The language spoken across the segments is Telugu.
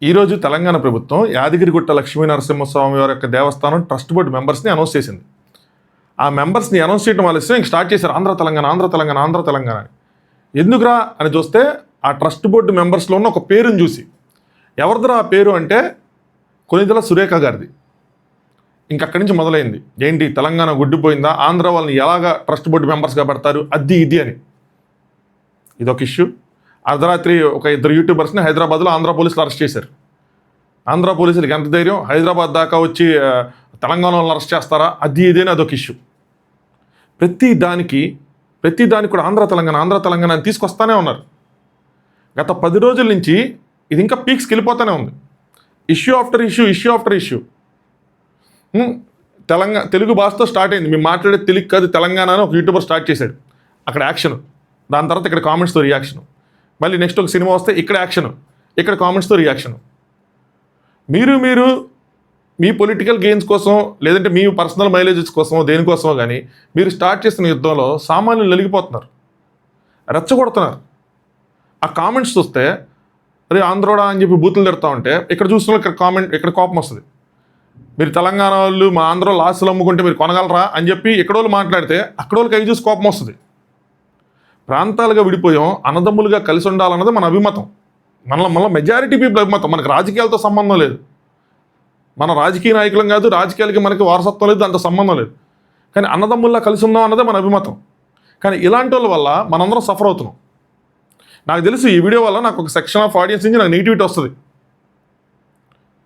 ఈరోజు తెలంగాణ ప్రభుత్వం యాదగిరిగుట్ట లక్ష్మీ నరసింహస్వామి వారి యొక్క దేవస్థానం ట్రస్ట్ బోర్డు మెంబర్స్ని అనౌన్స్ చేసింది. ఆ మెంబర్స్ని అనౌన్స్ చేయడం ఆలస్యం ఇంక స్టార్ట్ చేశారు ఆంధ్ర తెలంగాణ ఆంధ్ర తెలంగాణ ఆంధ్ర తెలంగాణ అని. ఎందుకురా అని చూస్తే ఆ ట్రస్ట్ బోర్డు మెంబర్స్లో ఉన్న ఒక పేరుని చూసి, ఎవరిదిరా ఆ పేరు అంటే కొనిదెల సురేఖ గారిది. ఇంకక్కడి నుంచి మొదలైంది, ఏంటి తెలంగాణ గుడ్డిపోయిందా, ఆంధ్ర వాళ్ళని ఎలాగా ట్రస్ట్ బోర్డు మెంబర్స్గా పెడతారు, అది ఇది అని. ఇదొక ఇష్యూ. అర్ధరాత్రి ఒక ఇద్దరు యూట్యూబర్స్ని హైదరాబాద్లో ఆంధ్ర పోలీసులు అరెస్ట్ చేశారు. ఆంధ్ర పోలీసులకి ఎంత ధైర్యం, హైదరాబాద్ దాకా వచ్చి తెలంగాణ వాళ్ళని అరెస్ట్ చేస్తారా, అది ఇదేని అదొక ఇష్యూ. ప్రతి దానికి కూడా ఆంధ్ర తెలంగాణ అని తీసుకొస్తానే ఉన్నారు. గత 10 రోజుల నుంచి ఇది ఇంకా పీక్స్కి వెళ్ళిపోతూనే ఉంది. Issue after issue. తెలుగు భాషతో స్టార్ట్ అయింది. మేము మాట్లాడే తెలుగు కాదు తెలంగాణ అని ఒక యూట్యూబర్ స్టార్ట్ చేశాడు. అక్కడ యాక్షన్, దాని తర్వాత ఇక్కడ కామెంట్స్తో రియాక్షన్, మళ్ళీ నెక్స్ట్ ఒక సినిమా వస్తే ఇక్కడ యాక్షన్, ఇక్కడ కామెంట్స్తో రియాక్షన్. మీరు మీ పొలిటికల్ గెయిన్స్ కోసం, లేదంటే మీ పర్సనల్ మైలేజెస్ కోసమో దేనికోసమో కానీ మీరు స్టార్ట్ చేసిన యుద్ధంలో సామాన్యులు నలిగిపోతున్నారు, రెచ్చగొడుతున్నారు. ఆ కామెంట్స్ చూస్తే అరే ఆంధ్రోడా అని చెప్పి బూతులు తిడతా ఉంటే ఇక్కడ చూస్తున్న ఇక్కడ కోపం వస్తుంది. మీరు తెలంగాణ వాళ్ళు మా ఆంధ్రలో లాస్టులు అమ్ముకుంటే మీరు కొనగలరా అని చెప్పి ఎక్కడోళ్ళు మాట్లాడితే అక్కడోళ్ళకి అవి చూసి కోపం వస్తుంది. ప్రాంతాలుగా విడిపోయాం, అన్నదమ్ములుగా కలిసి ఉండాలన్నది మన అభిమతం, మన మెజారిటీ పీపుల్ అభిమతం. మనకు రాజకీయాలతో సంబంధం లేదు, మన రాజకీయ నాయకులం కాదు, రాజకీయాలకి మనకి వారసత్వం లేదు, దాంతో సంబంధం లేదు. కానీ అన్నదమ్ముల్లా కలిసి ఉందాం అన్నదే మన అభిమతం. కానీ ఇలాంటి వాళ్ళ వల్ల మనందరం సఫర్ అవుతున్నాం. నాకు తెలుసు ఈ వీడియో వల్ల నాకు ఒక సెక్షన్ ఆఫ్ ఆడియన్స్ నుంచి నాకు నెగిటివిటీ వస్తుంది,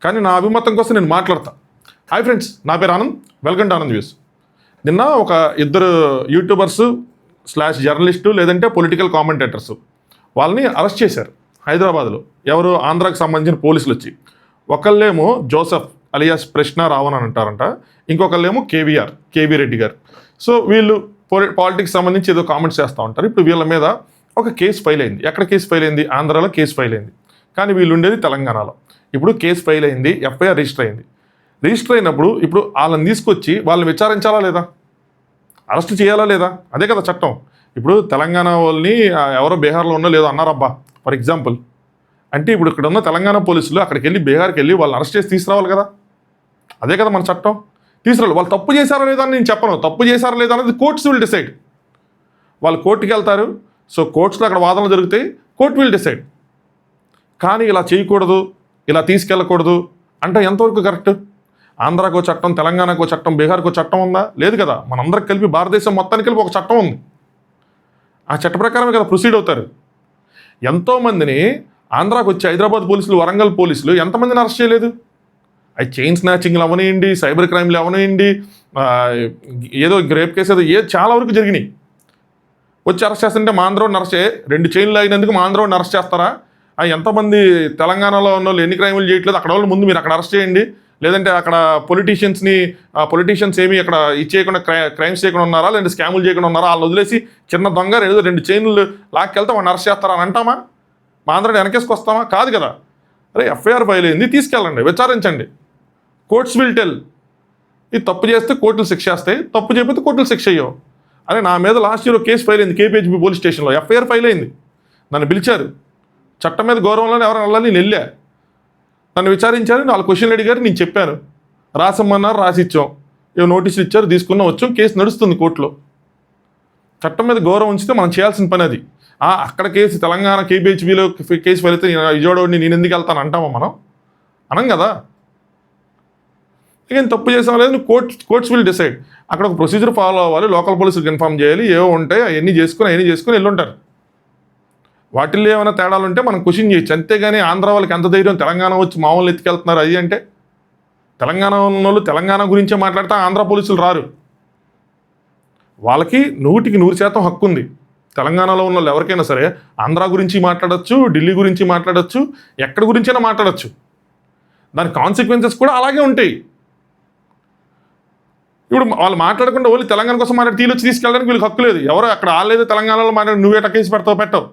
కానీ నా అభిమతం కోసం నేను మాట్లాడతా. హాయ్ ఫ్రెండ్స్, నా పేరు Anand, welcome to Anand views. నిన్న ఒక ఇద్దరు యూట్యూబర్స్ / జర్నలిస్టు లేదంటే పొలిటికల్ కామెంటేటర్స్ వాళ్ళని అరెస్ట్ చేశారు హైదరాబాద్లో. ఎవరు, ఆంధ్రాకి సంబంధించిన పోలీసులు వచ్చి. ఒకళ్ళేమో జోసెఫ్ అలియాస్ ప్రశ్న రావణ్ అని అంటారంట, ఇంకొకళ్ళేమో కేవీ రెడ్డి గారు. సో వీళ్ళు పాలిటిక్స్ సంబంధించి ఏదో కామెంట్స్ చేస్తూ ఉంటారు. ఇప్పుడు వీళ్ళ మీద ఒక కేసు ఫైల్ అయింది. ఎక్కడ కేసు ఫైల్ అయింది? ఆంధ్రాలో కేసు ఫైల్ అయింది, కానీ వీళ్ళు ఉండేది తెలంగాణలో. ఇప్పుడు కేసు ఫైల్ అయింది, ఎఫ్ఐఆర్ రిజిస్టర్ అయింది. రిజిస్టర్ అయినప్పుడు ఇప్పుడు వాళ్ళని తీసుకొచ్చి వాళ్ళని విచారించాలా లేదా, అరెస్ట్ చేయాలా లేదా, అదే కదా చట్టం. ఇప్పుడు తెలంగాణ వాళ్ళని ఎవరో బీహార్లో ఉన్నో లేదో అన్నారబ్బా ఫర్ ఎగ్జాంపుల్ అంటే, ఇప్పుడు ఇక్కడ ఉన్న తెలంగాణ పోలీసులు అక్కడికి వెళ్ళి బీహార్కి వెళ్ళి వాళ్ళని అరెస్ట్ చేసి తీసుకురావాలి కదా, అదే కదా మన చట్టం. తీసుకురావాలి. వాళ్ళు తప్పు చేశారా లేదా అని నేను చెప్పను, తప్పు చేశారా లేదా అనేది కోర్ట్స్ విల్ డిసైడ్. వాళ్ళు కోర్టుకి వెళ్తారు, సో కోర్ట్స్లో అక్కడ వాదనలు జరుగుతాయి, కోర్ట్ విల్ డిసైడ్. కానీ ఇలా చేయకూడదు, ఇలా తీసుకెళ్ళకూడదు అంటే ఎంతవరకు కరెక్ట్? ఆంధ్రాకో చట్టం, తెలంగాణకో చట్టం, బీహార్కో చట్టం ఉందా? లేదు కదా. మనందరికి కలిపి భారతదేశం మొత్తానికి కలిపి ఒక చట్టం ఉంది. ఆ చట్ట ప్రకారమే కదా ప్రొసీడ్ అవుతారు. ఎంతోమందిని ఆంధ్రాకి వచ్చి హైదరాబాద్ పోలీసులు, వరంగల్ పోలీసులు ఎంతమందిని అరెస్ట్ చేయలేదు? అవి చైన్ స్నాచింగ్లు అవనివ్వండి, సైబర్ క్రైమ్లు అవనివ్వండి, ఏదో రేప్ కేసు ఏదో చాలా వరకు జరిగినాయి. వచ్చి అరెస్ట్ చేస్తుంటే మా ఆంధ్రోని అరెస్ట్ 2 చైన్లు అయినందుకు మా ఆంధ్రోని అరెస్ట్ చేస్తారా? ఎంతమంది తెలంగాణలో ఉన్న వాళ్ళు ఎన్ని క్రైములు చేయట్లేదు, అక్కడ వాళ్ళు ముందు మీరు అక్కడ అరెస్ట్ చేయండి. లేదంటే అక్కడ పొలిటీషియన్స్ ఏమి అక్కడ చేయకుండా క్రైమ్స్ చేయకుండా ఉన్నారా, లేదంటే స్కాములు చేయకుండా ఉన్నారా, వాళ్ళు వదిలేసి చిన్న దొంగ 2 చైన్లు లాక్కెళ్తే వాడిని అరెస్ట్ చేస్తారా అని అంటామా? మా ఆంధ్రాని వెనకేసుకు వస్తామా? కాదు కదా. అరే ఎఫ్ఐఆర్ ఫైల్ అయింది, తీసుకెళ్ళండి, విచారించండి, కోర్ట్స్ విల్ టెల్. ఇది తప్పు చేస్తే కోర్టులు శిక్ష చేస్తాయి, తప్పు చేయకపోతే కోర్టులు శిక్ష అయ్యావు. అరే నా మీద లాస్ట్ ఇయర్ కేసు ఫైల్ అయింది కేపీహెచ్బీ పోలీస్ స్టేషన్లో, ఎఫ్ఐఆర్ ఫైల్ అయింది. నన్ను పిలిచారు, చట్టం మీద గౌరవంలోనే ఎవరైనా వెళ్ళాలి, నేను వెళ్ళా. నన్ను విచారించారు, 4 క్వశ్చన్లు అడిగారు, నేను చెప్పాను, రాసమ్మన్నారు, రాసిచ్చాం, ఏవో నోటీసులు ఇచ్చారు, తీసుకున్నాం, వచ్చాం, కేసు నడుస్తుంది కోర్టులో. చట్టం మీద గౌరవం ఉంచితే మనం చేయాల్సిన పని అది. అక్కడ కేసు తెలంగాణ కేపీహెచ్బీలో కేసు ఫైల్ అయితే విజయవాడని నేను ఎందుకు వెళ్తాను అంటామా? మనం అనం కదా. ఇక తప్పు చేసాం లేదు, కోర్ట్స్ విల్ డిసైడ్. అక్కడ ఒక ప్రొసీజర్ ఫాలో అవ్వాలి, లోకల్ పోలీసులకు ఇన్ఫార్మ్ చేయాలి, ఏవో ఉంటాయి అవన్నీ చేసుకుని వెళ్ళుంటారు. వాటిల్లో ఏమైనా తేడాలు ఉంటే మనం క్వశ్చన్ చేయొచ్చు. అంతేగాని ఆంధ్ర వాళ్ళకి ఎంత ధైర్యం తెలంగాణ వచ్చి మామూలు ఎత్తుకెళ్తున్నారు అది అంటే, తెలంగాణ ఉన్న వాళ్ళు తెలంగాణ గురించే మాట్లాడితే ఆంధ్ర పోలీసులు రారు. వాళ్ళకి 100% హక్కు ఉంది. తెలంగాణలో ఉన్న వాళ్ళు ఎవరికైనా సరే ఆంధ్ర గురించి మాట్లాడచ్చు, ఢిల్లీ గురించి మాట్లాడచ్చు, ఎక్కడి గురించైనా మాట్లాడచ్చు. దాని కాన్సిక్వెన్సెస్ కూడా అలాగే ఉంటాయి. ఇప్పుడు వాళ్ళు మాట్లాడకుండా ఓన్లీ తెలంగాణ కోసం మాట్లాడి తీలొచ్చి తీసుకెళ్ళడానికి వీళ్ళకి హక్కు లేదు. ఎవరో అక్కడ ఆలేదో తెలంగాణలో మాట్లాడి నువ్వేట కేసు పెట్టవు.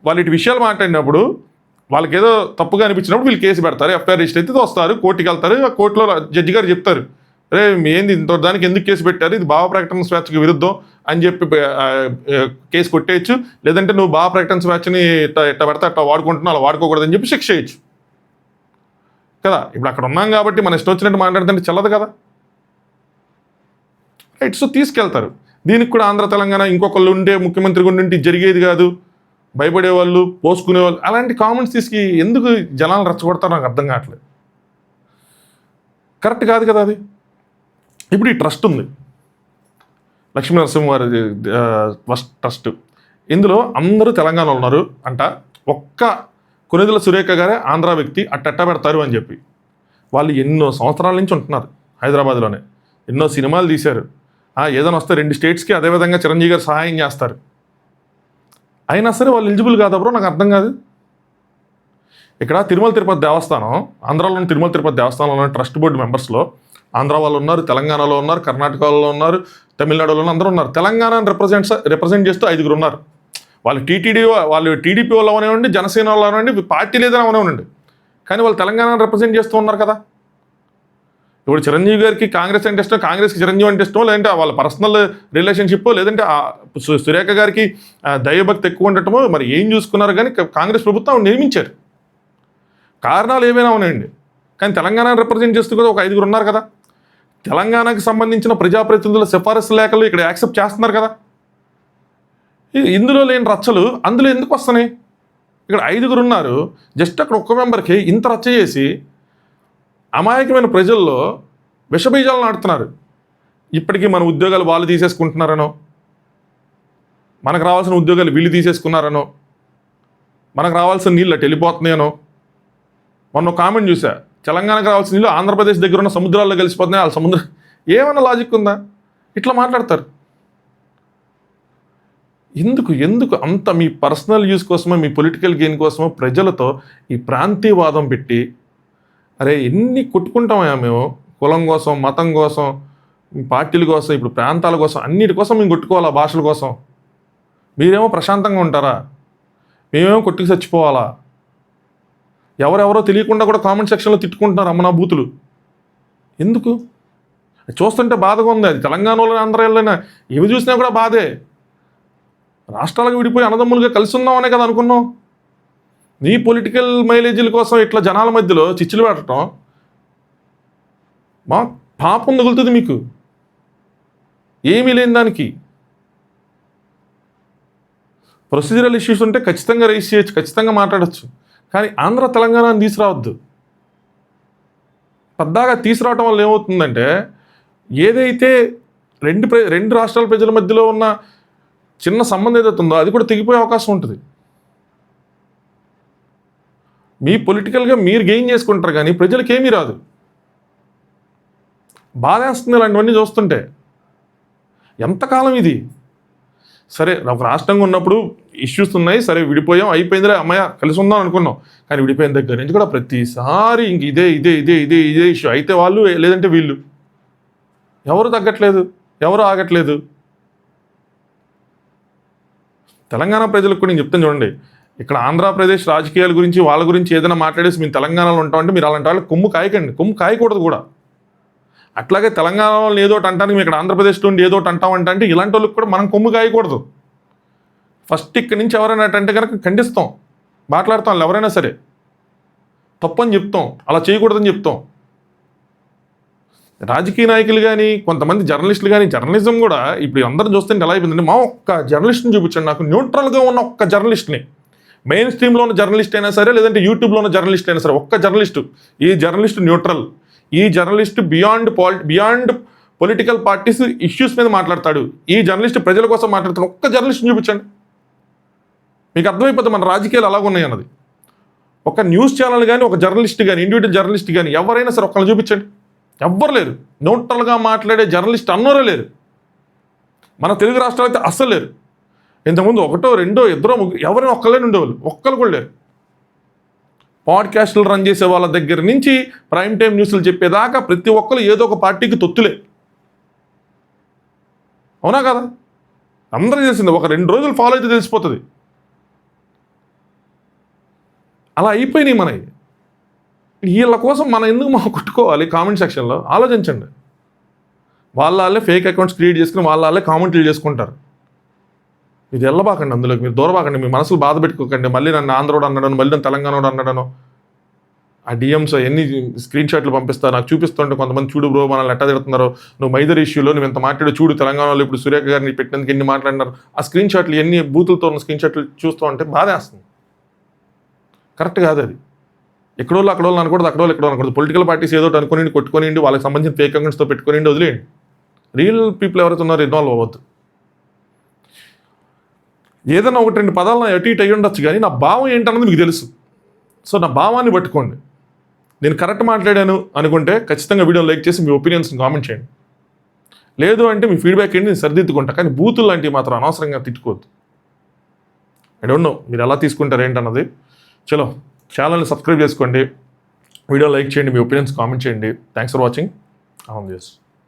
వాళ్ళు ఇటు విషయాలు మాట్లాడినప్పుడు వాళ్ళకి ఏదో తప్పుగా అనిపించినప్పుడు వీళ్ళు కేసు పెడతారు, ఎఫ్ఐఆర్ రిజిస్టర్ అయితే వస్తారు, కోర్టుకి వెళ్తారు. ఆ కోర్టులో జడ్జి గారు చెప్తారు, అరే ఏంది ఇంత దానికి ఎందుకు కేసు పెట్టారు, ఇది భావ ప్రకటన స్వేచ్ఛకు విరుద్ధం అని చెప్పి కేసు కొట్టేయచ్చు. లేదంటే నువ్వు భావ ప్రకటన స్వేచ్ఛని ఇట్లా పెడితే అట్లా వాడుకుంటున్నావు, అలా వాడుకోకూడదని చెప్పి శిక్ష చేయొచ్చు. కదా. ఇప్పుడు అక్కడ ఉన్నాం కాబట్టి మన ఇష్టం వచ్చినట్టు మాట్లాడుతుంటే చెల్లదు కదా. రైట్, సో తీసుకెళ్తారు. దీనికి కూడా ఆంధ్ర తెలంగాణ ఇంకొకళ్ళు ఉంటే ముఖ్యమంత్రి ఉండి జరిగేది కాదు, భయపడేవాళ్ళు, పోసుకునేవాళ్ళు, అలాంటి కామెంట్స్ తీసుకు ఎందుకు జనాలు రెచ్చగొడతారో నాకు అర్థం కావట్లేదు. కరెక్ట్ కాదు కదా అది. ఇప్పుడు ఈ ట్రస్ట్ ఉంది, లక్ష్మీ నరసింహవారి ట్రస్ట్. ఇందులో అందరూ తెలంగాణలో ఉన్నారు అంట. ఒక్క కొనిదెల సురేఖ గారే ఆంధ్ర వ్యక్తి అట్టట్ట పెడతారు అని చెప్పి. వాళ్ళు ఎన్నో సంవత్సరాల నుంచి ఉంటున్నారు హైదరాబాద్లోనే, ఎన్నో సినిమాలు తీశారు. ఏదైనా వస్తే 2 స్టేట్స్కి అదేవిధంగా చిరంజీవి గారు సహాయం చేస్తారు. అయినా సరే వాళ్ళు ఎలిజిబుల్ కాదా బ్రో? నాకు అర్థం కాదు. ఇక్కడ తిరుమల తిరుపతి దేవస్థానం, ఆంధ్రాలోని తిరుమల తిరుపతి దేవస్థానంలో ట్రస్ట్ బోర్డు మెంబర్స్లో ఆంధ్ర వాళ్ళు ఉన్నారు, తెలంగాణలో ఉన్నారు, కర్ణాటకలో ఉన్నారు, తమిళనాడులో అందరూ ఉన్నారు. తెలంగాణను రిప్రజెంట్ చేస్తూ 5 ఉన్నారు. వాళ్ళు టీడీపీ వాళ్ళు అవనివ్వండి, జనసేన వాళ్ళు అవనివ్వండి, పార్టీ లేదని అవనివ్వండి, కానీ వాళ్ళు తెలంగాణను రిప్రజెంట్ చేస్తూ ఉన్నారు కదా. ఇప్పుడు చిరంజీవి గారికి కాంగ్రెస్ అంటే ఇష్టం, కాంగ్రెస్కి చిరంజీవి అంటే ఇష్టం, లేదంటే వాళ్ళ పర్సనల్ రిలేషన్షిప్, లేదంటే సురేఖ గారికి దైవభక్తి ఎక్కువ ఉండటమో మరి ఏం చూసుకున్నారు, కానీ కాంగ్రెస్ ప్రభుత్వం నియమించారు. కారణాలు ఏమైనా ఉన్నాయండి, కానీ తెలంగాణను రిప్రజెంట్ చేస్తూ కూడా ఒక 5 ఉన్నారు కదా. తెలంగాణకు సంబంధించిన ప్రజాప్రతినిధుల సిఫారసు లేఖలు ఇక్కడ యాక్సెప్ట్ చేస్తున్నారు కదా. ఇందులో లేని రచ్చలు అందులో ఎందుకు వస్తున్నాయి? ఇక్కడ 5 ఉన్నారు, జస్ట్ అక్కడ ఒక్క మెంబర్కి ఇంత రచ్చ చేసి అమాయకమైన ప్రజల్లో విషబీజాలు నాటుతున్నారు. ఇప్పటికీ మన ఉద్యోగాలు వాళ్ళు తీసేసుకుంటున్నారనో, మనకు రావాల్సిన ఉద్యోగాలు వీళ్ళు తీసేసుకున్నారనో, మనకు రావాల్సిన నీళ్ళు అటు వెళ్ళిపోతున్నాయనో. మొన్న కామెంట్ చూసా, తెలంగాణకు రావాల్సిన నీళ్ళు ఆంధ్రప్రదేశ్ దగ్గర ఉన్న సముద్రాల్లో కలిసిపోతున్నాయి, వాళ్ళ సముద్రం. ఏమన్నా లాజిక్ ఉందా? ఇట్లా మాట్లాడతారు. ఎందుకు అంత మీ పర్సనల్ యూస్ కోసమో, మీ పొలిటికల్ గెయిన్ కోసమో ప్రజలతో ఈ ప్రాంతీయవాదం పెట్టి, అరే ఎన్ని కొట్టుకుంటామయ్యా మేము, కులం కోసం, మతం కోసం, పార్టీల కోసం, ఇప్పుడు ప్రాంతాల కోసం, అన్నిటి కోసం మేము కొట్టుకోవాలా, భాషల కోసం. మీరేమో ప్రశాంతంగా ఉంటారా? మేమేమో కొట్టుకు చచ్చిపోవాలా? ఎవరెవరో తెలియకుండా కూడా కామెంట్ సెక్షన్లో తిట్టుకుంటున్నారు అమ్మ నా బూతులు. ఎందుకు? చూస్తుంటే బాధగా ఉంది. అది తెలంగాణలో ఆంధ్రాలోనే ఇవి చూసినా కూడా బాధే. రాష్ట్రాలకు విడిపోయి అన్నదమ్ములుగా కలిసి ఉన్నామనే కదా అనుకున్నాం. నీ పొలిటికల్ మైలేజీల కోసం ఇట్లా జనాల మధ్యలో చిచ్చులు పెట్టడం మా పాపం తగులుతుంది మీకు. ఏమీ లేని దానికి ప్రొసీజరల్ ఇష్యూస్ ఉంటే ఖచ్చితంగా రైజ్ చేయొచ్చు, ఖచ్చితంగా మాట్లాడచ్చు, కానీ ఆంధ్ర తెలంగాణని తీసుకురావద్దు. పెద్దగా తీసుకురావటం వల్ల ఏమవుతుందంటే, ఏదైతే రెండు రాష్ట్రాల ప్రజల మధ్యలో ఉన్న చిన్న సంబంధం ఏదైతే ఉందో అది కూడా తెగిపోయే అవకాశం ఉంటుంది. మీ పొలిటికల్గా మీరు గెయిన్ చేసుకుంటారు, కానీ ప్రజలకు ఏమీ రాదు. బాధేస్తుంది ఇలాంటివన్నీ చూస్తుంటే. ఎంతకాలం ఇది? సరే ఒక రాష్ట్రంగా ఉన్నప్పుడు ఇష్యూస్ ఉన్నాయి, సరే విడిపోయాం, అయిపోయిందిలే అమ్మాయ కలిసి ఉందాం అనుకున్నాం, కానీ విడిపోయిన దగ్గర నుంచి కూడా ప్రతిసారి ఇంక ఇదే ఇదే ఇదే ఇదే ఇదే ఇష్యూ. అయితే వాళ్ళు లేదంటే వీళ్ళు, ఎవరు తగ్గట్లేదు, ఎవరు ఆగట్లేదు. తెలంగాణ ప్రజలకు కూడా నేను చెప్తాను చూడండి, ఇక్కడ ఆంధ్రప్రదేశ్ రాజకీయాల గురించి వాళ్ళ గురించి ఏదైనా మాట్లాడేసి మేము తెలంగాణలో ఉంటామంటే మీరు అలాంటి వాళ్ళు కొమ్ము కాయకండి, కొమ్ము కాయకూడదు కూడా. అట్లాగే తెలంగాణలో ఏదోటి అంటానికి మేము ఇక్కడ ఆంధ్రప్రదేశ్లో ఉండి ఏదోటి అంటామంటే ఇలాంటి వాళ్ళకి కూడా మనం కొమ్ము కాయకూడదు. ఫస్ట్ ఇక్కడి నుంచి ఎవరైనా అంటే కనుక ఖండిస్తాం, మాట్లాడతాం. వాళ్ళు ఎవరైనా సరే తప్పని చెప్తాం, అలా చేయకూడదని చెప్తాం. రాజకీయ నాయకులు కానీ, కొంతమంది జర్నలిస్టులు కానీ, జర్నలిజం కూడా ఇప్పుడు అందరం చూస్తుంటే ఎలా అయిపోయిందంటే, మా ఒక్క జర్నలిస్ట్ని చూపించండి, నాకు న్యూట్రల్గా ఉన్న ఒక్క జర్నలిస్ట్ని, మెయిన్ స్ట్రీమ్లో ఉన్న జర్నలిస్ట్ అయినా సరే, లేదంటే యూట్యూబ్లో ఉన్న జర్నలిస్ట్ అయినా సరే, ఒక్క జర్నలిస్టు, ఈ జర్నలిస్ట్ న్యూట్రల్, ఈ journalist beyond political parties issues మీద మాట్లాడతాడు, ఈ జర్నలిస్ట్ ప్రజల కోసం మాట్లాడతాడు, ఒక్క జర్నలిస్ట్ని చూపించండి, మీకు అర్థమైపోతుంది మన రాజకీయాలు అలాగున్నాయి అన్నది. ఒక న్యూస్ ఛానల్ కానీ, ఒక జర్నలిస్ట్ కానీ, ఇండివిజువల్ జర్నలిస్ట్ కానీ ఎవరైనా సరే ఒక్కరిని చూపించండి. ఎవ్వరు లేరు. న్యూట్రల్గా మాట్లాడే జర్నలిస్ట్ అన్నోరే లేరు. మన తెలుగు రాష్ట్రాలు అయితే అస్సలు లేరు. ఇంతకుముందు 1, 2, 2, ఎవరైనా ఒక్కళ్ళే ఉండేవాళ్ళు, ఒక్కరు కూడా లేరు. పాడ్కాస్టులు రన్ చేసే వాళ్ళ దగ్గర నుంచి ప్రైమ్ టైం న్యూస్లు చెప్పేదాకా ప్రతి ఒక్కరు ఏదో ఒక పార్టీకి తొత్తులే. అవునా కదా? అందరూ తెలిసింది, ఒక 2 రోజులు ఫాలో అయితే తెలిసిపోతుంది. అలా అయిపోయినాయి మనవి. వీళ్ళ కోసం మనం ఎందుకు కొట్టుకోవాలి? కామెంట్ సెక్షన్లో ఆలోచించండి. వాళ్ళే ఫేక్ అకౌంట్స్ క్రియేట్ చేసుకుని వాళ్ళే కామెంట్లు చేసుకుంటారు. ఇది వెళ్ళబాకండి, అందులోకి మీరు దూరబాకండి, మీ మనసులు బాధ పెట్టుకోకండి. మళ్ళీ నన్ను ఆంధ్రోడు అన్నాడను, మళ్ళీ నన్ను తెలంగాణోడు అన్నాడను. ఆ డిఎమ్స్ ఎన్ని స్క్రీన్ షాట్లు పంపిస్తా నాకు చూపిస్తుంటే కొంతమంది చూడు బ్రో మనల్ని ఎట్టా తిడుతున్నారు, నువ్వు మైదర్ ఇష్యూలో నువ్వు ఇంత మాట్లాడు చూడు, తెలంగాణలో ఇప్పుడు సురేఖ గారిని పెట్టినందుకు ఎన్ని మాట్లాడినారు, ఆ స్క్రీన్ షాట్లు ఎన్ని బూతులతో ఉన్న స్క్రీన్ షాట్లు చూస్తూ ఉంటే బాధేస్తుంది. కరెక్ట్ కాదు అది. ఎక్కడోళ్ళు అక్కడోళ్ళు అనకూడదు, అక్కడోళ్ళు ఎక్కడో అనకూడదు. పొలిటికల్ పార్టీస్ ఏదో అనుకుని కొట్టుకుని వాళ్ళకి సంబంధించిన ఫేక్ అకౌంట్స్తో పెట్టుకుని వదిలేయండి. రియల్ పీపుల్ ఎవరైతే ఉన్నారో ఇన్వాల్వ్ అవ్వద్దు. ఏదైనా ఒకటి రెండు పదాలను అటు ఇటు అయ్యి ఉండొచ్చు, కానీ నా భావం ఏంటన్నది మీకు తెలుసు. సో నా భావాన్ని పట్టుకోండి. నేను కరెక్ట్ మాట్లాడాను అనుకుంటే ఖచ్చితంగా వీడియో లైక్ చేసి మీ ఒపీనియన్స్ని కామెంట్ చేయండి. లేదు అంటే మీ ఫీడ్బ్యాక్ ఏంటి నేను సరిదిద్దుకుంటా, కానీ బూతులు లాంటివి మాత్రం అనవసరంగా తిట్టుకోవద్దు. ఐ డోంట్ నో మీరు ఎలా తీసుకుంటారు ఏంటన్నది. చలో ఛానల్ని సబ్స్క్రైబ్ చేసుకోండి, వీడియో లైక్ చేయండి, మీ ఒపీనియన్స్ కామెంట్ చేయండి. Thanks for watching. అవును, ఎస్.